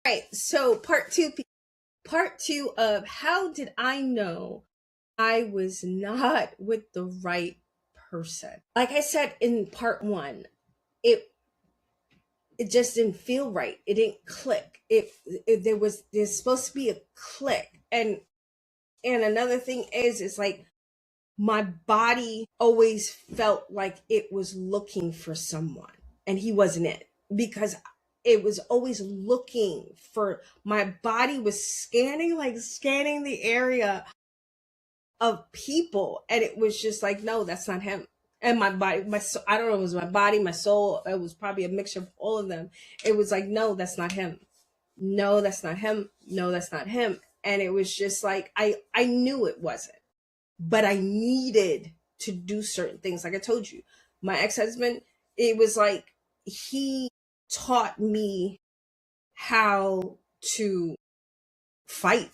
Right. So part two of how did I know I was not with the right person? Like I said in part one, it it just didn't feel right. It didn't click. There's supposed to be a click. And another thing is like my body always felt like it was looking for someone and he wasn't it, because it was always looking for, my body was scanning the area of people, and it was just like, no, that's not him. And my body, I don't know, it was my body, my soul, it was probably a mixture of all of them. It was like, no, that's not him. No, that's not him. No, that's not him. And it was just like, I knew it wasn't, but I needed to do certain things. Like I told you, my ex-husband, it was like he taught me how to fight.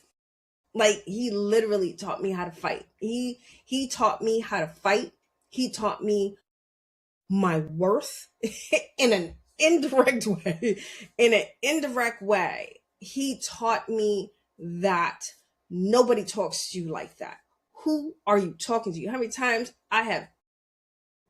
Like he literally taught me how to fight. He taught me how to fight. He taught me my worth in an indirect way. In an indirect way, he taught me that nobody talks to you like that. Who are you talking to? How many times I have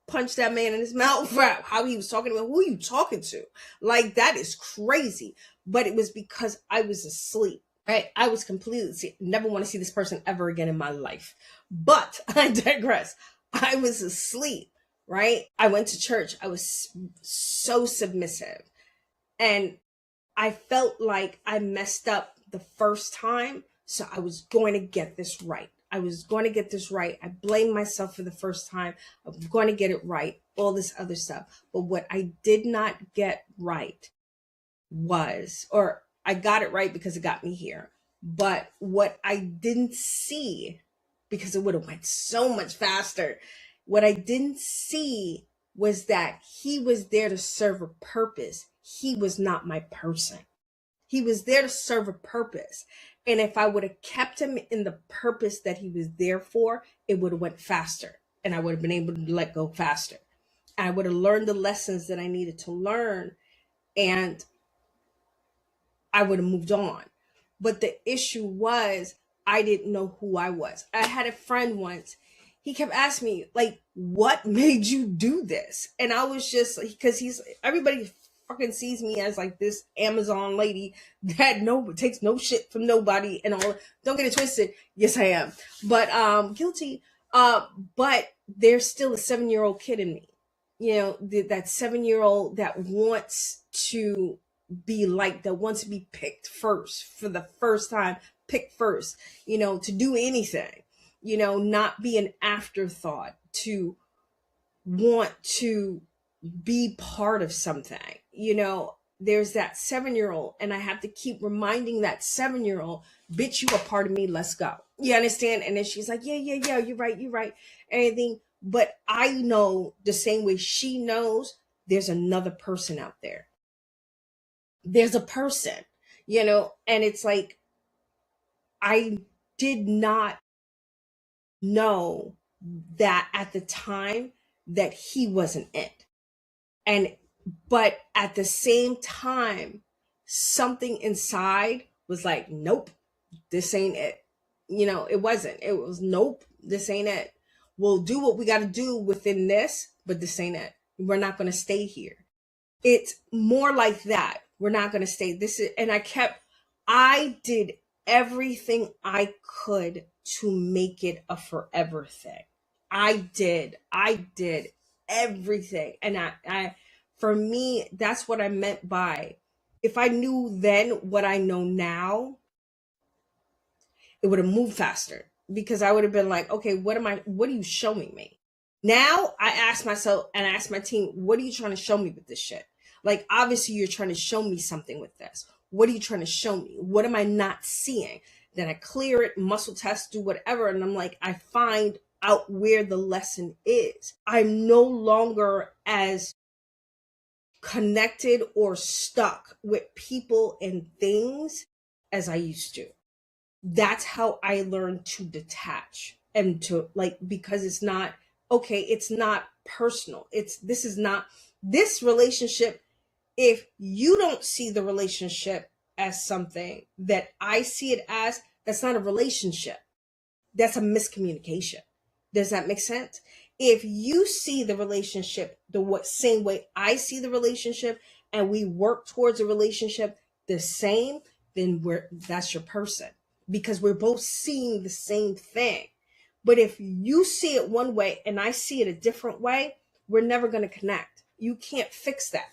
punched that man in his mouth for how he was talking to me? Who are you talking to? Like, that is crazy. But it was because I was asleep. Right? I was completely asleep. Never want to see this person ever again in my life. But I digress. I was asleep, right? I went to church. I was so submissive. And I felt like I messed up the first time. So I was going to get this right. I was going to get this right. I blamed myself for the first time. I'm going to get it right. All this other stuff. But what I did not get right was, or I got it right because it got me here. But what I didn't see, because it would have went so much faster, what I didn't see was that he was there to serve a purpose. He was not my person. He was there to serve a purpose. And if I would have kept him in the purpose that he was there for, it would have went faster. And I would have been able to let go faster. I would have learned the lessons that I needed to learn. And I would have moved on. But the issue was, I didn't know who I was. I had a friend once. He kept asking me, like, what made you do this? And I was just, because everybody fucking sees me as like this Amazon lady that takes no shit from nobody and all. Don't get it twisted. Yes, I am. But guilty. But there's still a 7-year-old kid in me. You know, that 7-year-old that wants to be like, that wants to be picked first for the first time, picked first, to do anything, not be an afterthought, to want to be part of something. There's that 7-year-old, and I have to keep reminding that 7-year-old, bitch, you a part of me, let's go. You understand? And then she's like, yeah, you're right, anything. But I know the same way she knows, there's another person out there. There's a person, and it's like, I did not know that at the time that he wasn't it. And, but at the same time, something inside was like, nope, this ain't it. It wasn't. It was, nope, this ain't it. We'll do what we got to do within this, but this ain't it. We're not going to stay here. It's more like that. We're not going to stay. And I did everything I could to make it a forever thing. I did everything. And for me, that's what I meant by, if I knew then what I know now, it would have moved faster, because I would have been like, okay, what are you showing me? Now I ask myself and I ask my team, what are you trying to show me with this shit? Like, obviously you're trying to show me something with this. What are you trying to show me? What am I not seeing? Then I clear it, muscle test, do whatever. And I'm like, I find out where the lesson is. I'm no longer as connected or stuck with people and things as I used to. That's how I learned to detach, and to, like, because it's not, okay, it's not personal. This is not this relationship. If you don't see the relationship as something that I see it as, that's not a relationship. That's a miscommunication. Does that make sense? If you see the relationship same way I see the relationship, and we work towards a relationship the same, then that's your person, because we're both seeing the same thing. But if you see it one way and I see it a different way, we're never going to connect. You can't fix that.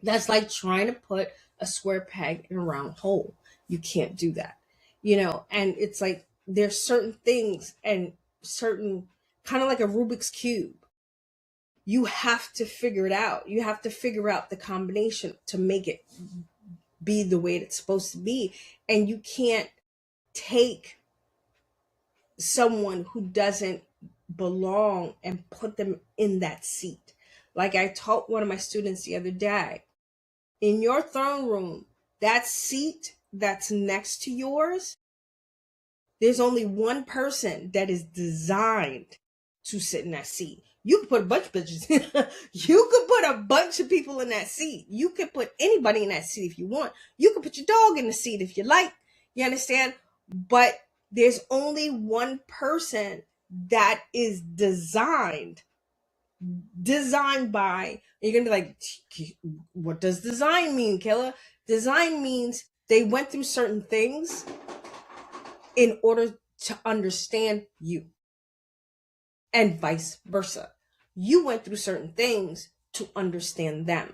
That's like trying to put a square peg in a round hole. You can't do that. And it's like there's certain things and certain, kind of like a Rubik's Cube. You have to figure it out. You have to figure out the combination to make it be the way it's supposed to be. And you can't take someone who doesn't belong and put them in that seat. Like I taught one of my students the other day, in your throne room, that seat that's next to yours, there's only one person that is designed to sit in that seat. You could put a bunch of bitches. You could put a bunch of people in that seat. You could put anybody in that seat if you want. You could put your dog in the seat if you like. You understand? But there's only one person that is designed by, you're gonna be like, what does design mean, Killer? Design means they went through certain things in order to understand you, and vice versa. You went through certain things to understand them.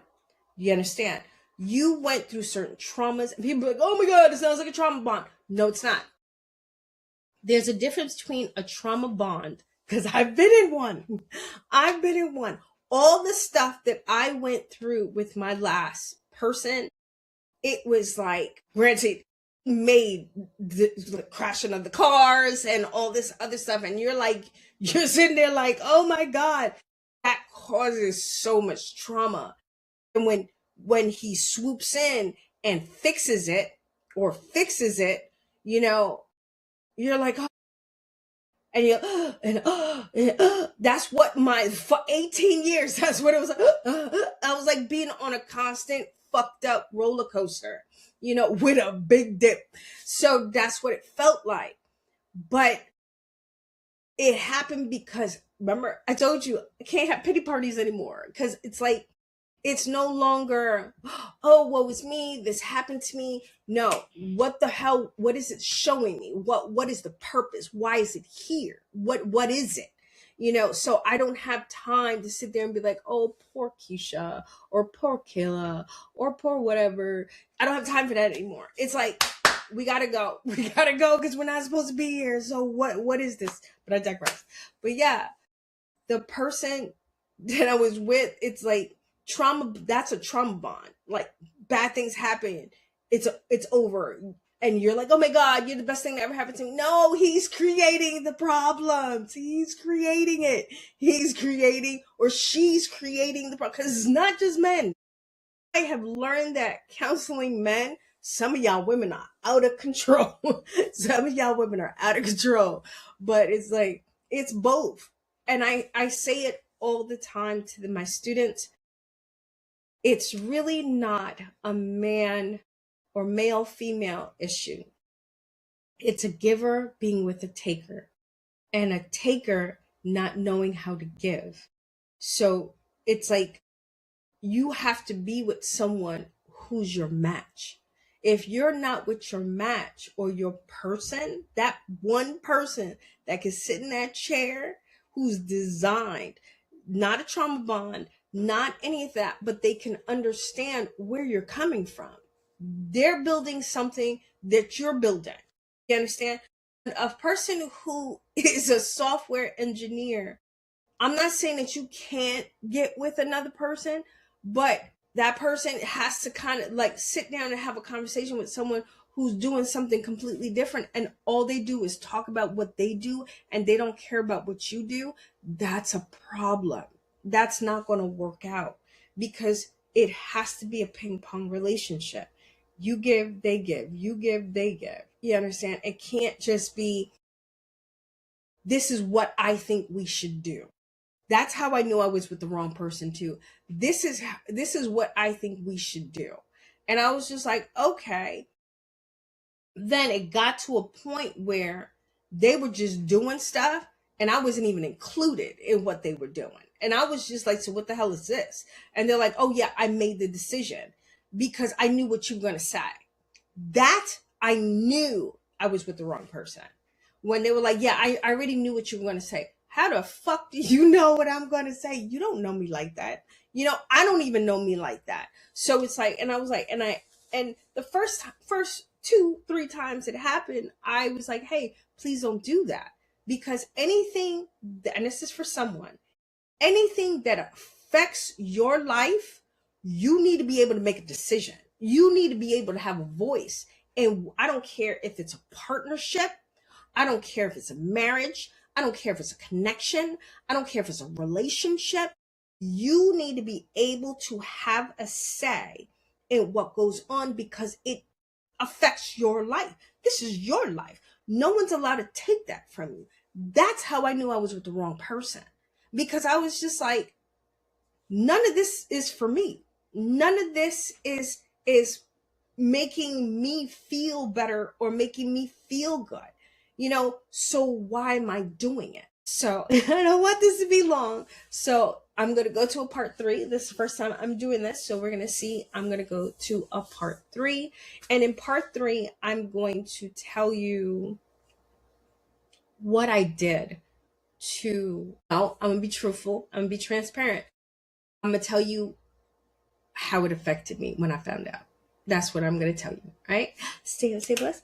You understand? You went through certain traumas, and people are like, oh my God, it sounds like a trauma bond. No, it's not. There's a difference between a trauma bond, because I've been in one. All the stuff that I went through with my last person, it was like, granted, made the crashing of the cars and all this other stuff. And you're sitting there like, oh my God, that causes so much trauma. And when he swoops in and fixes it, you're like, oh, and that's what for 18 years, that's what it was. I was like being on a constant fucked up roller coaster, with a big dip. So that's what it felt like. But it happened because, remember, I told you I can't have pity parties anymore, because it's like, it's no longer, oh, woe is me, this happened to me. No, what the hell, what is it showing me? What is the purpose? Why is it here? What is it? So I don't have time to sit there and be like, oh, poor Keisha, or poor Kayla, or poor whatever. I don't have time for that anymore. It's like, we gotta go. We gotta go, because we're not supposed to be here. So what is this? But I digress. But yeah, the person that I was with, it's like, trauma, that's a trauma bond. Like, bad things happen, it's over, and you're like, oh my God, you're the best thing that ever happened to me. No, he's creating the problems. He's creating it. He's creating, or she's creating the problem, because it's not just men. I have learned that counseling men, some of y'all women are out of control. Some of y'all women are out of control. But it's like, it's both. And I say it all the time to my students. It's really not a man or male female issue. It's a giver being with a taker, and a taker not knowing how to give. So it's like, you have to be with someone who's your match. If you're not with your match or your person, that one person that can sit in that chair, who's designed, not a trauma bond, not any of that, but they can understand where you're coming from. They're building something that you're building. You understand? A person who is a software engineer, I'm not saying that you can't get with another person, but that person has to kind of like sit down and have a conversation with someone who's doing something completely different, and all they do is talk about what they do and they don't care about what you do. That's a problem. That's not going to work out, because it has to be a ping pong relationship. You give, they give. You give, they give. You understand? It can't just be, this is what I think we should do. That's how I knew I was with the wrong person too. This is what I think we should do. And I was just like, okay. Then it got to a point where they were just doing stuff and I wasn't even included in what they were doing. And I was just like, so what the hell is this? And they're like, oh yeah, I made the decision because I knew what you were going to say. That I knew I was with the wrong person. When they were like, yeah, I already knew what you were going to say. How the fuck do you know what I'm going to say? You don't know me like that. I don't even know me like that. So it's like, and I was like, and the first 2-3 times it happened, I was like, hey, please don't do that. Because anything, and this is for someone, anything that affects your life, you need to be able to make a decision. You need to be able to have a voice. And I don't care if it's a partnership. I don't care if it's a marriage. I don't care if it's a connection. I don't care if it's a relationship. You need to be able to have a say in what goes on because it affects your life. This is your life. No one's allowed to take that from you. That's how I knew I was with the wrong person, because I was just like, none of this is for me. None of this is making me feel better or making me feel good. So why am I doing it? So I don't want this to be long. So I'm going to go to a part 3. This is the first time I'm doing this. So we're going to see, I'm going to go to a part 3. And in part 3, I'm going to tell you what I did I'm going to be truthful. I'm going to be transparent. I'm going to tell you how it affected me when I found out. That's what I'm going to tell you, right? Stay blessed.